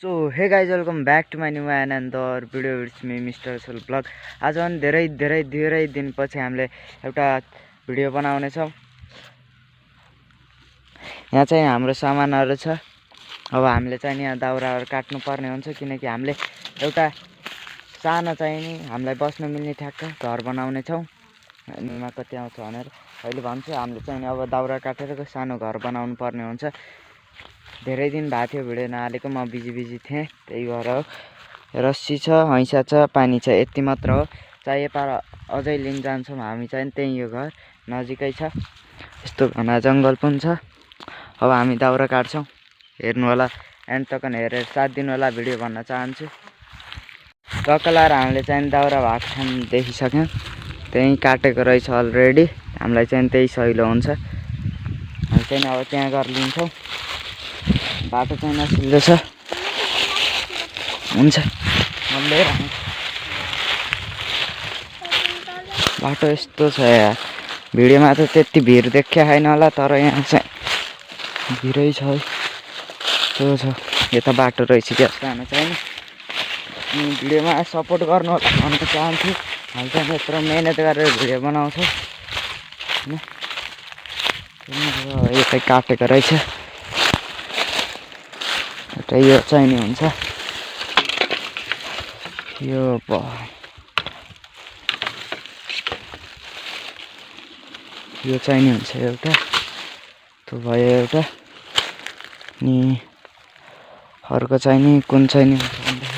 So hey guys welcome back to my new another video it's me mister Soul Blog. आज पनि धेरै दिनपछि हामीले एउटा भिडियो बनाउनेछौँ। यहाँ चाहिँ हाम्रो सामानहरू छ। अब हामीले चाहिँ यहाँ दाउराहरू काट्नु पर्ने हुन्छ किनकि हामीले एउटा सानो चाहिँ नि हामीलाई बस्न मिल्ने ठ्याक्क घर बनाउने छौँ। निमा कति आउँछ भनेर अहिले भन्छु। हामीले चाहिँ अब दाउरा काटेर सानो घर बनाउनु पर्ने हुन्छ। धेरै दिन भएको थियो भिडियो नहालेको, म बिजी थिएँ, त्यही भएर हो। रस्सी छ, हैसा छ, पानी छ, यति मात्र हो। चाहिए पार अझै लिन जान्छौँ हामी चाहिँ। त्यही यो घर नजिकै छ, यस्तो घना जङ्गल पनि छ। अब हामी दाउरा काट्छौँ, हेर्नु होला, एन्ड तक हेरेर साथ दिनु होला भिडियो भन्न चाहन्छु। टक्क लाएर हामीले चाहिँ दाउरा भएको ठाउँ देखिसक्यौँ, त्यहीँ काटेको रहेछ अलरेडी। हामीलाई चाहिँ त्यही सहिलो हुन्छ। हामी चाहिँ अब त्यहाँ गएर लिन्छौँ। बाटो चाहिँ नसिल्दो छ, हुन्छ लिएर बाटो यस्तो छ यार। भिडियोमा त त्यति भिड देखिया छैन होला, तर यहाँ चाहिँ भिडै छ है। त्यो छ यता बाटो रहेछ क्या जानु चाहिँ। अनि भिडियोमा सपोर्ट गर्नु होला भन्न चाहन्छु। हामी चाहिँ यत्रो मेहनत गरेर भिडियो बनाउँछौँ होइन। यतै काटेको रहेछ, यो चाहिने हुन्छ। यो चाहिने हुन्छ एउटा, त्यो भयो एउटा। अनि अर्को चाहिने कुन चाहिने हुन्छ भन्दाखेरि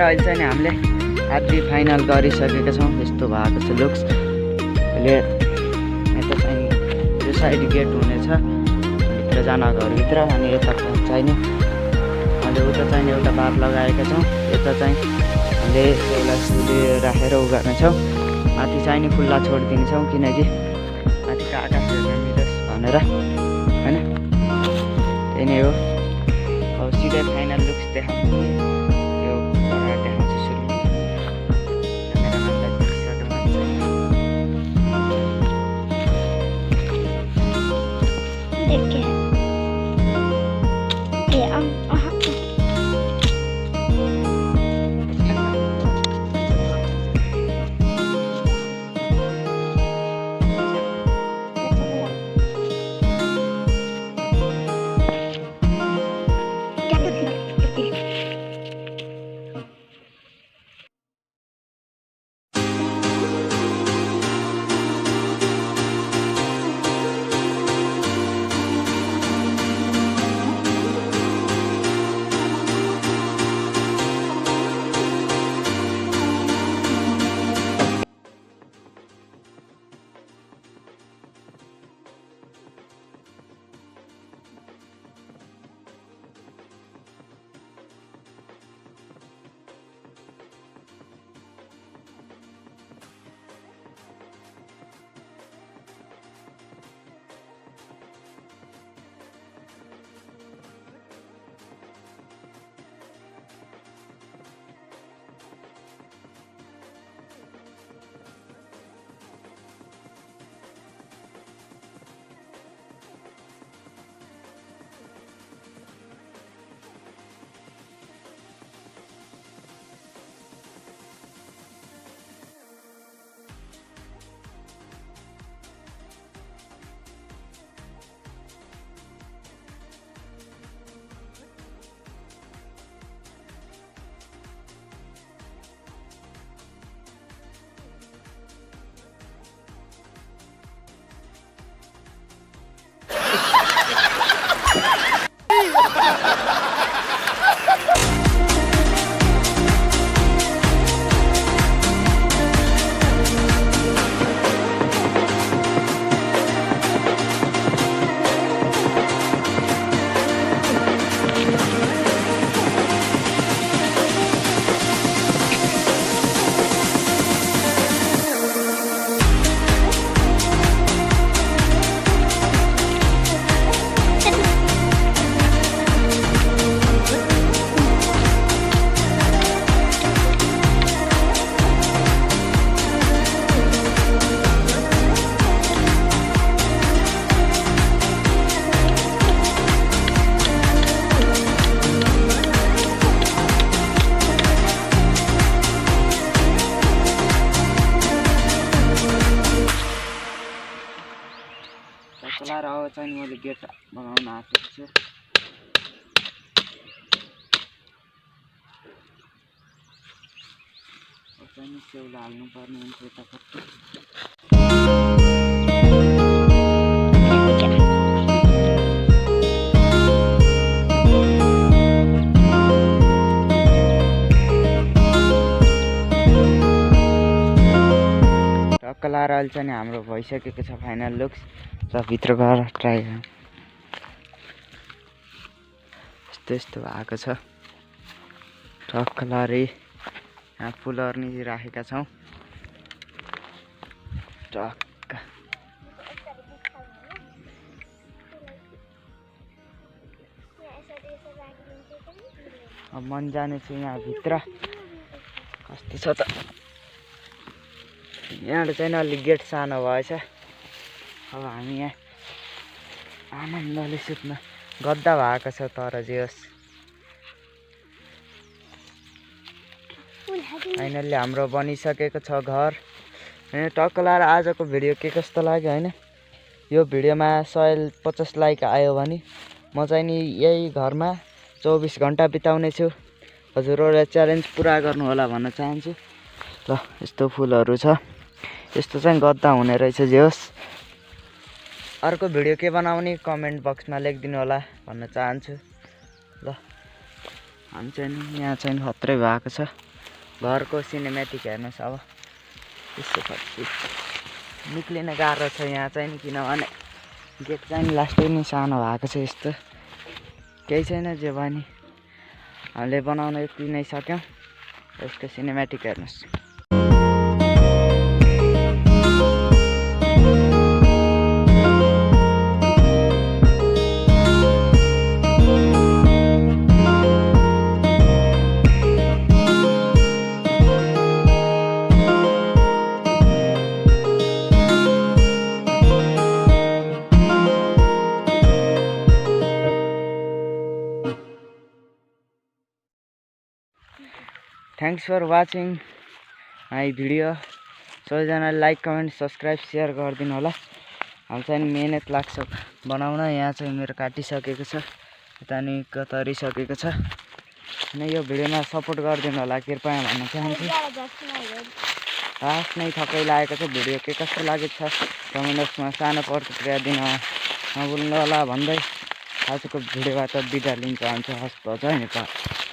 अहिले चाहिँ हामीले आधी फाइनल गरिसकेका छौँ। यस्तो भएको छ लुक्स। अहिले यता चाहिँ यो साइड गेट हुनेछ, भित्र जान घरभित्र। अनि यता चाहिने अहिले उता चाहिँ एउटा बार लगाएका छौँ। यता चाहिँ हामीले एउटा सुली राखेर उ गर्नेछौँ। माथि चाहिँ नि खुल्ला छोडिदिनेछौँ किनकि माथिको आकाश हेर्न मिलोस् भनेर होइन। त्यही नै हो। अब सिधै फाइनल लुक्स देखाउँछु। चाहिँ मैले गेट बनाउन आँटेको छु। चाहिँ सेउला हाल्नुपर्ने हुन्छ यतापट्टि। टक्क लाएर अहिले चाहिँ हाम्रो भइसकेको छ फाइनल लुक्स। र भित्र गएर ट्राई यस्तो भएको छ। टक्क लाएर यहाँ फुलहरू नि राखेका छौँ। टक्क अब मन जाने छु यहाँ भित्र कस्तो छ त। यहाँ चाहिँ अलि गेट सानो भएछ। अब हामी यहाँ आनन्दले सुत्न गद्दा भएको छ। तर जे होस् फाइनल्ली हाम्रो बनिसकेको छ घर। टक्क लाएर आजको भिडियो के कस्तो लाग्यो होइन। यो भिडियोमा 150 लाइक आयो भने म चाहिँ नि यही घरमा 24 घन्टा बिताउने छु। हजुरहरूले च्यालेन्ज पुरा गर्नु होला भन्न चाहन्छु। ल यस्तो फुलहरू छ। यस्तो चाहिँ गद्दा हुने रहेछ। जे होस् अर्को भिडियो के बनाउने कमेन्ट बक्समा लेखिदिनु होला भन्न चाहन्छु। ल हामी चाहिँ यहाँ चाहिँ खत्रै भएको छ। घरको सिनेमेटिक हेर्नुहोस्। अब यस्तो खर्ची निक्लिन गाह्रो छ यहाँ चाहिँ नि, किनभने गेट चाहिँ लास्टै नै सानो भएको छ। यस्तो केही छैन। जे भयो नि हामीले बनाउन यति नै सक्यौँ। यसको सिनेमेटिक हेर्नुहोस्। Thanks for watching my video. सबैजनाले लाइक कमेन्ट सब्सक्राइब सेयर गरिदिनु होला। हामी चाहिँ मेहनत लाग्छ बनाउन। यहाँ चाहिँ मेरो काटिसकेको छ। यता नि कतरिसकेको छ। अनि यो भिडियोमा सपोर्ट गरिदिनु होला कृपया भन्न चाहन्छु। लास्ट नै थकै लागेको छ। भिडियो के कस्तो लागेको छ कमेन्ट बक्समा सानो प्रतिक्रिया दिन नभुल्नु होला भन्दै आजको भिडियोबाट बिदा लिन चाहन्छु। हस् त।